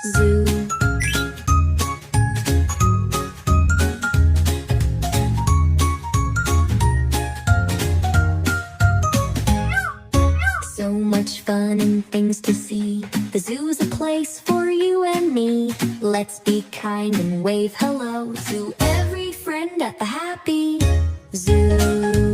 zoo. So much fun and things to see. The zoo's a place for you and me. Let's be kind and wave hello to every friend at the happy zoo.